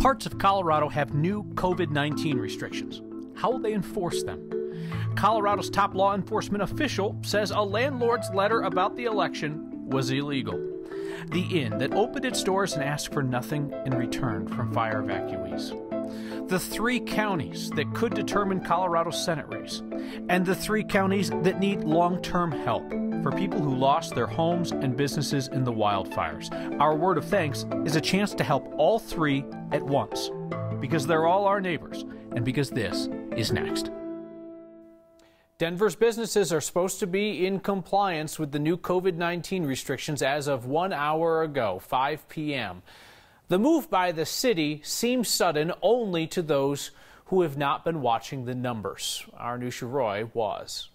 Parts of Colorado have new COVID-19 restrictions. How will they enforce them? Colorado's top law enforcement official says a landlord's letter about the election was illegal. The inn that opened its doors and asked for nothing in return from fire evacuees. The 3 counties that could determine Colorado's Senate race, and the 3 counties that need long-term help for people who lost their homes and businesses in the wildfires. Our word of thanks is a chance to help all 3 at once, because they're all our neighbors, and because this is next. Denver's businesses are supposed to be in compliance with the new COVID-19 restrictions as of 1 hour ago, 5 p.m. The move by the city seems sudden only to those who have not been watching the numbers. Our Anusha Roy was.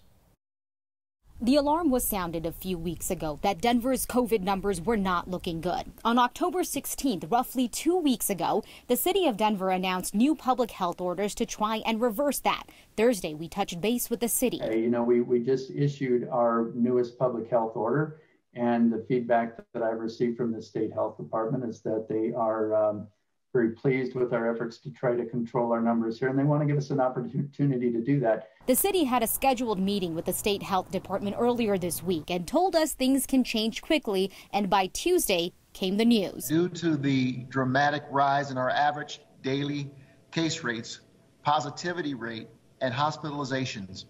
The alarm was sounded a few weeks ago that Denver's COVID numbers were not looking good. On October 16th, roughly 2 weeks ago, the city of Denver announced new public health orders to try and reverse that. Thursday, we touched base with the city. We just issued our newest public health order, and the feedback that I've received from the state health department is that they are very pleased with our efforts to try to control our numbers here, and they want to give us an opportunity to do that. The city had a scheduled meeting with the state health department earlier this week and told us things can change quickly, and by Tuesday came the news. Due to the dramatic rise in our average daily case rates, positivity rate, and hospitalizations,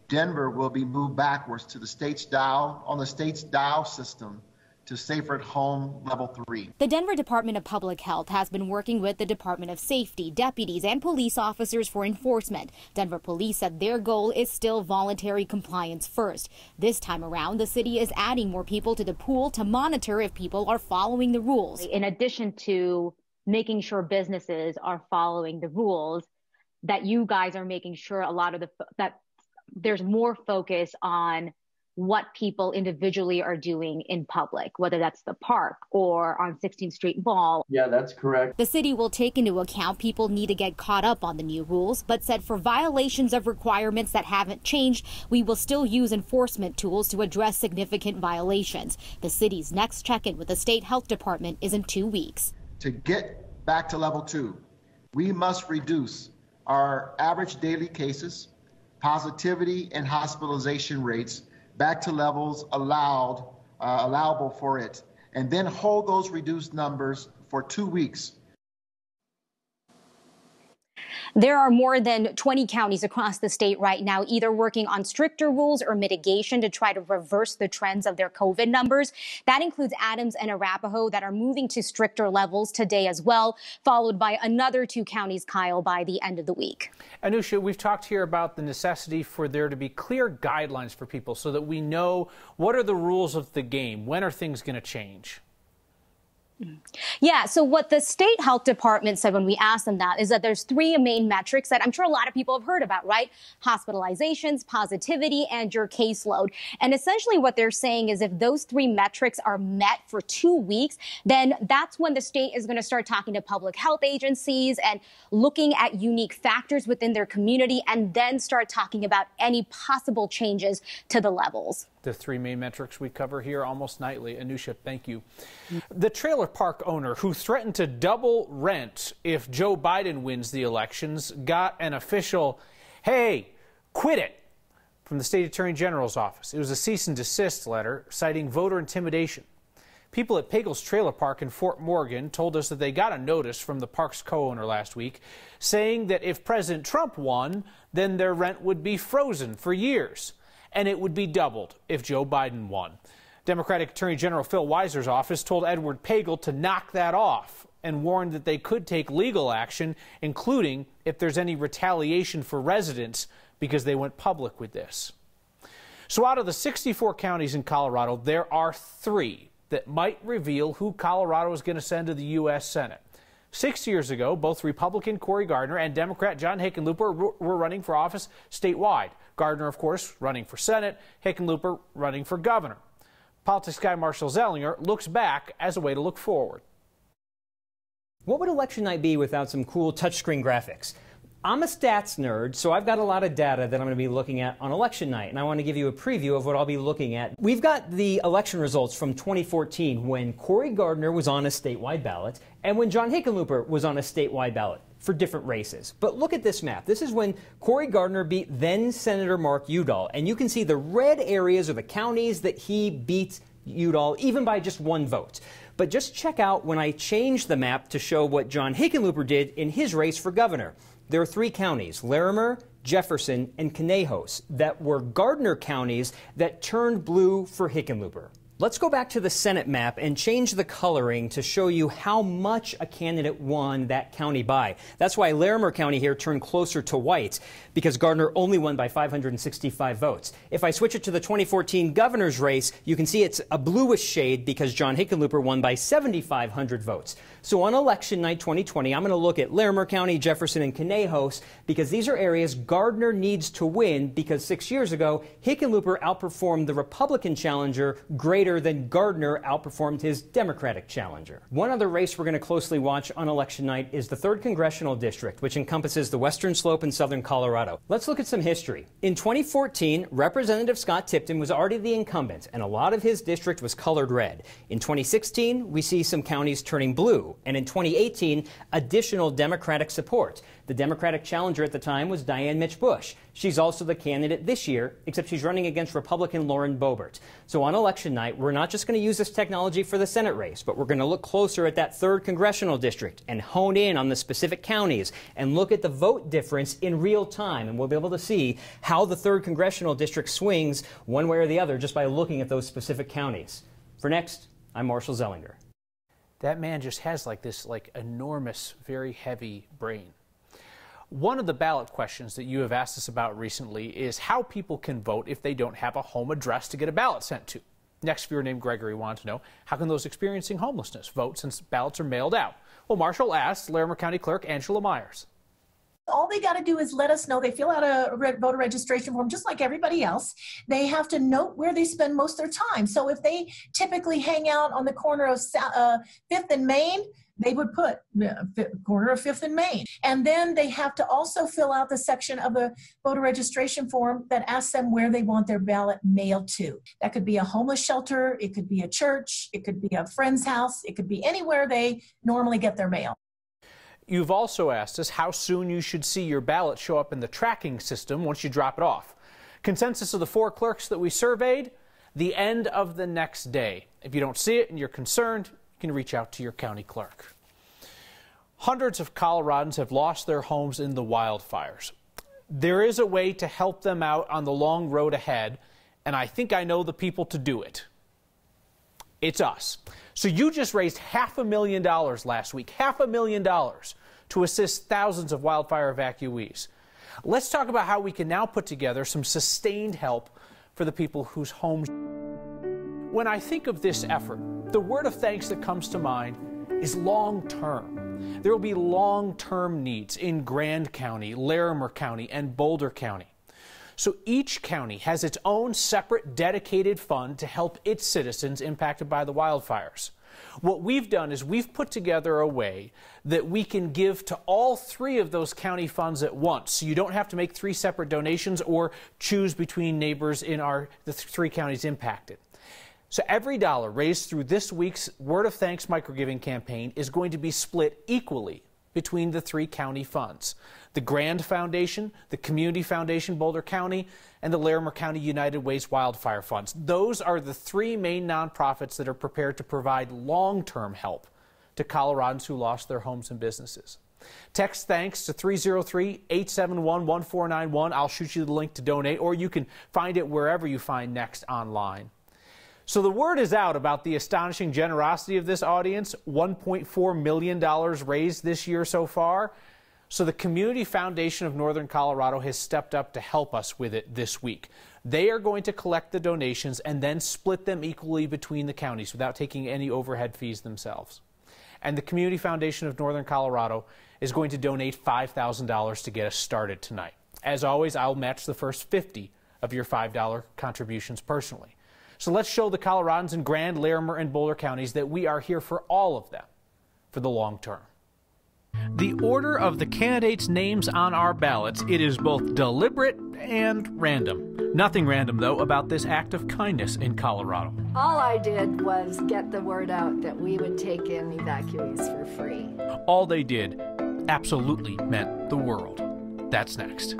Denver will be moved backwards to the state's dial system to safer at home level 3. The Denver Department of Public Health has been working with the Department of Safety, deputies, and police officers for enforcement. Denver police said their goal is still voluntary compliance first. This time around, the city is adding more people to the pool to monitor if people are following the rules. In addition to making sure businesses are following the rules, that you guys are making sure that there's more focus on what people individually are doing in public, whether that's the park or on 16th Street Mall. Yeah, that's correct. The city will take into account people need to get caught up on the new rules, but said for violations of requirements that haven't changed, we will still use enforcement tools to address significant violations. The city's next check-in with the state health department is in 2 weeks. To get back to level 2, we must reduce our average daily cases, positivity, and hospitalization rates back to levels allowable for it, and then hold those reduced numbers for 2 weeks. There are more than 20 counties across the state right now either working on stricter rules or mitigation to try to reverse the trends of their COVID numbers. That includes Adams and Arapahoe that are moving to stricter levels today as well, followed by another 2 counties, Kyle, by the end of the week. Anusha, we've talked here about the necessity for there to be clear guidelines for people so that we know what are the rules of the game. When are things going to change? Yeah, so what the state health department said when we asked them that is that there's 3 main metrics that I'm sure a lot of people have heard about, right? Hospitalizations, positivity, and your caseload. And essentially what they're saying is if those 3 metrics are met for 2 weeks, then that's when the state is going to start talking to public health agencies and looking at unique factors within their community and then start talking about any possible changes to the levels. The 3 main metrics we cover here almost nightly. Anusha, thank you. The trailer park owner who threatened to double rent if Joe Biden wins the elections got an official, hey, quit it, from the state attorney general's office. It was a cease and desist letter citing voter intimidation. People at Pagel's Trailer Park in Fort Morgan told us that they got a notice from the park's co-owner last week saying that if President Trump won, then their rent would be frozen for years. And it would be doubled if Joe Biden won. Democratic Attorney General Phil Weiser's office told Edward Pagel to knock that off and warned that they could take legal action, including if there's any retaliation for residents because they went public with this. So out of the 64 counties in Colorado, there are 3 that might reveal who Colorado is going to send to the U.S. Senate. 6 years ago, both Republican Cory Gardner and Democrat John Hickenlooper were running for office statewide. Gardner, of course, running for Senate, Hickenlooper running for governor. Politics guy Marshall Zellinger looks back as a way to look forward. What would election night be without some cool touchscreen graphics? I'm a stats nerd, so I've got a lot of data that I'm going to be looking at on election night, and I want to give you a preview of what I'll be looking at. We've got the election results from 2014 when Cory Gardner was on a statewide ballot and when John Hickenlooper was on a statewide ballot for different races. But look at this map. This is when Cory Gardner beat then Senator Mark Udall, and you can see the red areas are the counties that he beat Udall, even by just one vote. But just check out when I changed the map to show what John Hickenlooper did in his race for governor. There are 3 counties, Larimer, Jefferson, and Conejos, that were Gardner counties that turned blue for Hickenlooper. Let's go back to the Senate map and change the coloring to show you how much a candidate won that county by. That's why Larimer County here turned closer to white, because Gardner only won by 565 votes. If I switch it to the 2014 governor's race, you can see it's a bluish shade because John Hickenlooper won by 7,500 votes. So on election night 2020, I'm going to look at Larimer County, Jefferson, and Conejos because these are areas Gardner needs to win because 6 years ago, Hickenlooper outperformed the Republican challenger greater than Gardner outperformed his Democratic challenger. One other race we're going to closely watch on election night is the 3rd Congressional District, which encompasses the Western Slope and Southern Colorado. Let's look at some history. In 2014, Representative Scott Tipton was already the incumbent, and a lot of his district was colored red. In 2016, we see some counties turning blue, and in 2018, additional Democratic support. The Democratic challenger at the time was Diane Mitch Bush. She's also the candidate this year, except she's running against Republican Lauren Boebert. So on election night, we're not just going to use this technology for the Senate race, but we're going to look closer at that 3rd Congressional District and hone in on the specific counties and look at the vote difference in real time. And we'll be able to see how the 3rd Congressional District swings one way or the other just by looking at those specific counties. For Next, I'm Marshall Zellinger. That man just has this enormous, very heavy brain. One of the ballot questions that you have asked us about recently is how people can vote if they don't have a home address to get a ballot sent to. Next viewer named Gregory wanted to know, how can those experiencing homelessness vote since ballots are mailed out? Well, Marshall asked Larimer County Clerk Angela Myers. All they got to do is let us know. They fill out a voter registration form just like everybody else. They have to note where they spend most of their time. So if they typically hang out on the corner of 5th and Main, they would put corner of 5th and Main. And then they have to also fill out the section of the voter registration form that asks them where they want their ballot mailed to. That could be a homeless shelter, it could be a church, it could be a friend's house, it could be anywhere they normally get their mail. You've also asked us how soon you should see your ballot show up in the tracking system once you drop it off. Consensus of the 4 clerks that we surveyed, the end of the next day. If you don't see it and you're concerned, you can reach out to your county clerk. Hundreds of Coloradans have lost their homes in the wildfires. There is a way to help them out on the long road ahead, and I think I know the people to do it. It's us. So you just raised $500,000 last week, $500,000 to assist thousands of wildfire evacuees. Let's talk about how we can now put together some sustained help for the people whose homes. When I think of this effort, the word of thanks that comes to mind is long-term. There will be long-term needs in Grand County, Larimer County, and Boulder County. So each county has its own separate dedicated fund to help its citizens impacted by the wildfires. What we've done is we've put together a way that we can give to all 3 of those county funds at once. So you don't have to make 3 separate donations or choose between neighbors in the 3 counties impacted. So every dollar raised through this week's Word of Thanks microgiving campaign is going to be split equally between the 3 county funds: the Grand Foundation, the Community Foundation Boulder County, and the Larimer County United Ways Wildfire Funds. Those are the 3 main nonprofits that are prepared to provide long-term help to Coloradans who lost their homes and businesses. Text thanks to 303-871-1491. I'll shoot you the link to donate, or you can find it wherever you find Next online. So the word is out about the astonishing generosity of this audience, $1.4 million raised this year so far. So the Community Foundation of Northern Colorado has stepped up to help us with it this week. They are going to collect the donations and then split them equally between the counties without taking any overhead fees themselves. And the Community Foundation of Northern Colorado is going to donate $5,000 to get us started tonight. As always, I'll match the first 50 of your $5 contributions personally. So let's show the Coloradans in Grand, Larimer, and Boulder counties that we are here for all of them for the long term. The order of the candidates' names on our ballots, it is both deliberate and random. Nothing random, though, about this act of kindness in Colorado. All I did was get the word out that we would take in evacuees for free. All they did absolutely meant the world. That's next.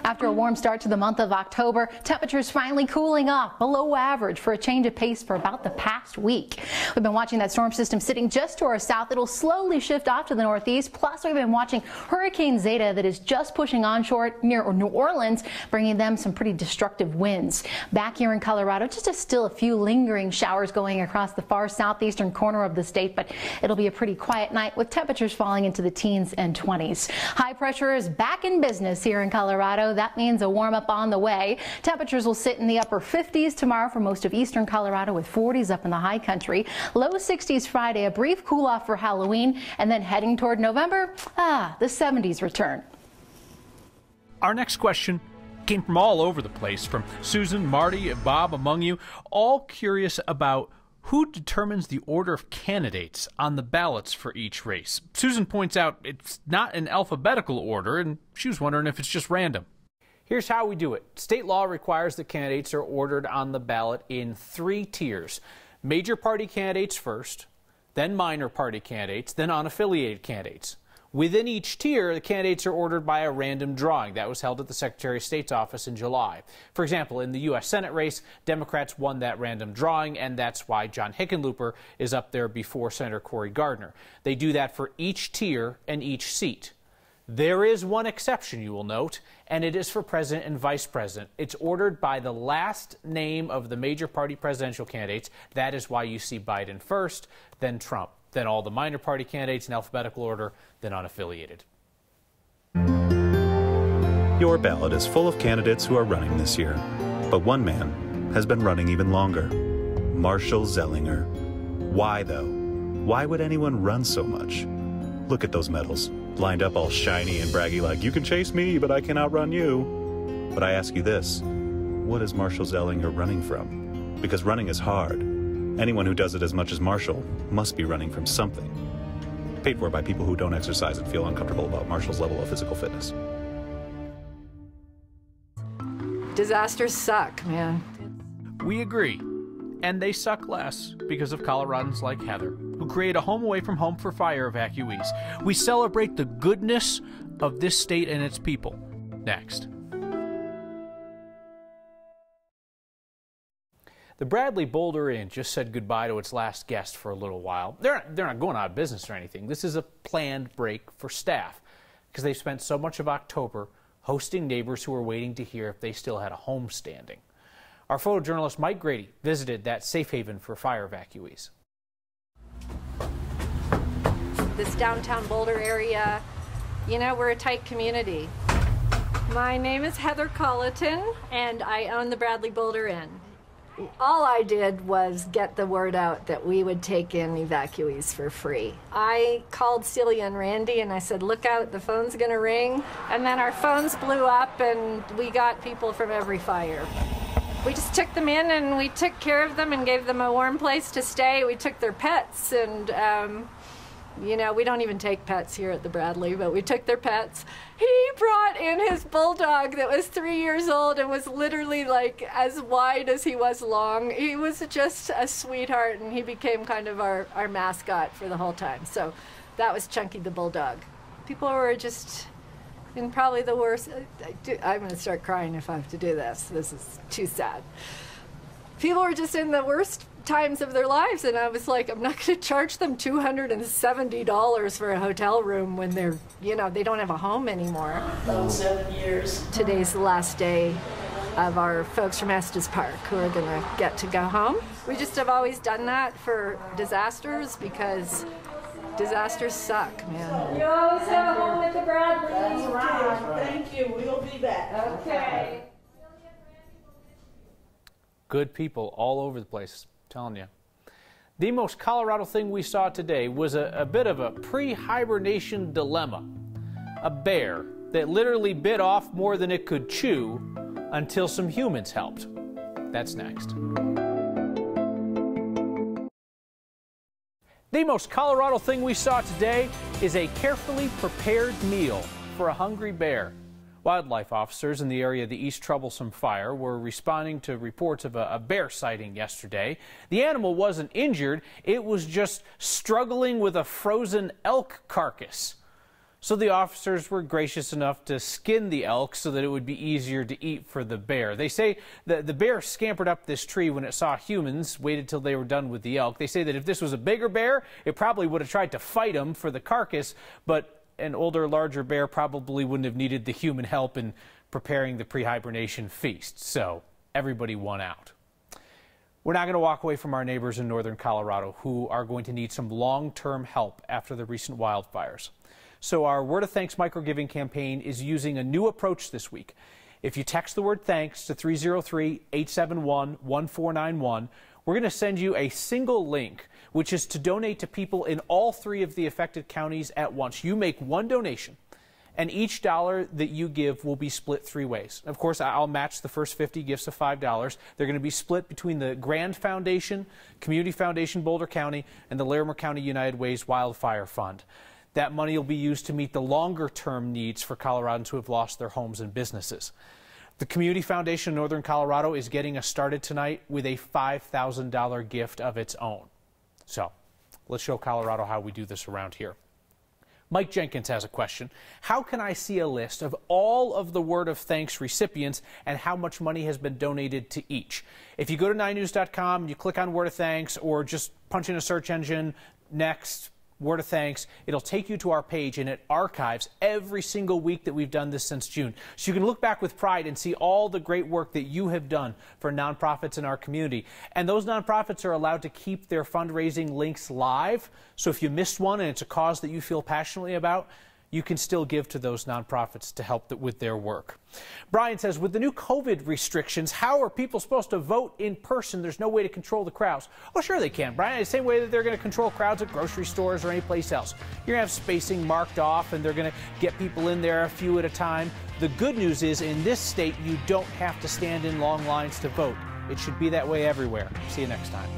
After a warm start to the month of October, temperatures finally cooling off below average for a change of pace for about the past week. We've been watching that storm system sitting just to our south. It'll slowly shift off to the northeast. Plus, we've been watching Hurricane Zeta that is just pushing onshore near New Orleans, bringing them some pretty destructive winds. Back here in Colorado, still a few lingering showers going across the far southeastern corner of the state, but it'll be a pretty quiet night with temperatures falling into the teens and 20s. High pressure is back in business here in Colorado. That means a warm up on the way. Temperatures will sit in the upper 50s tomorrow for most of eastern Colorado, with 40s up in the high country. Low 60s Friday, a brief cool off for Halloween, and then heading toward November, the 70s return. Our next question came from all over the place, from Susan, Marty, and Bob among you, all curious about who determines the order of candidates on the ballots for each race. Susan points out it's not in alphabetical order, and she was wondering if it's just random. Here's how we do it. State law requires that candidates are ordered on the ballot in 3 tiers. Major party candidates first, then minor party candidates, then unaffiliated candidates. Within each tier, the candidates are ordered by a random drawing. That was held at the Secretary of State's office in July. For example, in the U.S. Senate race, Democrats won that random drawing, and that's why John Hickenlooper is up there before Senator Cory Gardner. They do that for each tier and each seat. There is one exception, you will note, and it is for president and vice president. It's ordered by the last name of the major party presidential candidates. That is why you see Biden first, then Trump, then all the minor party candidates in alphabetical order, then unaffiliated. Your ballot is full of candidates who are running this year, but one man has been running even longer. Marshall Zellinger. Why, though? Why would anyone run so much? Look at those medals, lined up all shiny and braggy like, you can chase me, but I can outrun you. But I ask you this, what is Marshall Zellinger running from? Because running is hard. Anyone who does it as much as Marshall must be running from something. Paid for by people who don't exercise and feel uncomfortable about Marshall's level of physical fitness. Disasters suck, man. We agree. And they suck less because of Coloradans like Heather, who create a home away from home for fire evacuees. We celebrate the goodness of this state and its people. Next. The Bradley Boulder Inn just said goodbye to its last guest for a little while. They're not going out of business or anything. This is a planned break for staff because they've spent so much of October hosting neighbors who were waiting to hear if they still had a home standing. Our photojournalist Mike Grady visited that safe haven for fire evacuees. This downtown Boulder area, you know, we're a tight community. My name is Heather Colleton, and I own the Bradley Boulder Inn. All I did was get the word out that we would take in evacuees for free. I called Celia and Randy and I said, look out, the phone's gonna ring. And then our phones blew up and we got people from every fire. We just took them in and we took care of them and gave them a warm place to stay. We took their pets and, you know, we don't even take pets here at the Bradley, but we took their pets. He brought in his bulldog that was 3 years old and was literally like as wide as he was long. He was just a sweetheart and he became kind of our mascot for the whole time. So that was Chunky the bulldog. People were just in probably the worst. I'm going to start crying if I have to do this. This is too sad. People were just in the worst times of their lives, and I was like, I'm not going to charge them $270 for a hotel room when they're, you know, they don't have a home anymore. 7 years. Today's the last day of our folks from Estes Park who are going to get to go home. We just have always done that for disasters because Disasters suck, man. You always have a home with the Bradleys. Right. Thank you. We'll be back. Okay. Good people all over the place, I'm telling you. The most Colorado thing we saw today was a bit of a pre-hibernation dilemma. A bear that literally bit off more than it could chew until some humans helped. That's next. The most Colorado thing we saw today is a carefully prepared meal for a hungry bear. Wildlife officers in the area of the East Troublesome Fire were responding to reports of a bear sighting yesterday. The animal wasn't injured, it was just struggling with a frozen elk carcass. So the officers were gracious enough to skin the elk so that it would be easier to eat for the bear. They say that the bear scampered up this tree when it saw humans, waited till they were done with the elk. They say that if this was a bigger bear, it probably would have tried to fight him for the carcass, but an older, larger bear probably wouldn't have needed the human help in preparing the pre-hibernation feast. So everybody won out. We're not going to walk away from our neighbors in northern Colorado who are going to need some long-term help after the recent wildfires. So our Word of Thanks microgiving campaign is using a new approach this week. If you text the word thanks to 303-871-1491, we're going to send you a single link, which is to donate to people in all 3 of the affected counties at once. You make one donation, and each dollar that you give will be split 3 ways. Of course, I'll match the first 50 gifts of $5. They're going to be split between the Grand Foundation, Community Foundation Boulder County, and the Larimer County United Way's Wildfire Fund. That money will be used to meet the longer-term needs for Coloradans who have lost their homes and businesses. The Community Foundation of Northern Colorado is getting us started tonight with a $5,000 gift of its own. So let's show Colorado how we do this around here. Mike Jenkins has a question. How can I see a list of all of the Word of Thanks recipients and how much money has been donated to each? If you go to 9news.com, you click on Word of Thanks or just punch in a search engine, next, Word of Thanks, it'll take you to our page and it archives every single week that we've done this since June. So you can look back with pride and see all the great work that you have done for nonprofits in our community. And those nonprofits are allowed to keep their fundraising links live. So if you missed one and it's a cause that you feel passionately about, you can still give to those nonprofits to help with their work. Brian says, with the new COVID restrictions, how are people supposed to vote in person? There's no way to control the crowds. Oh, sure they can, Brian. The same way that they're going to control crowds at grocery stores or any place else. You're going to have spacing marked off, and they're going to get people in there a few at a time. The good news is, in this state, you don't have to stand in long lines to vote. It should be that way everywhere. See you next time.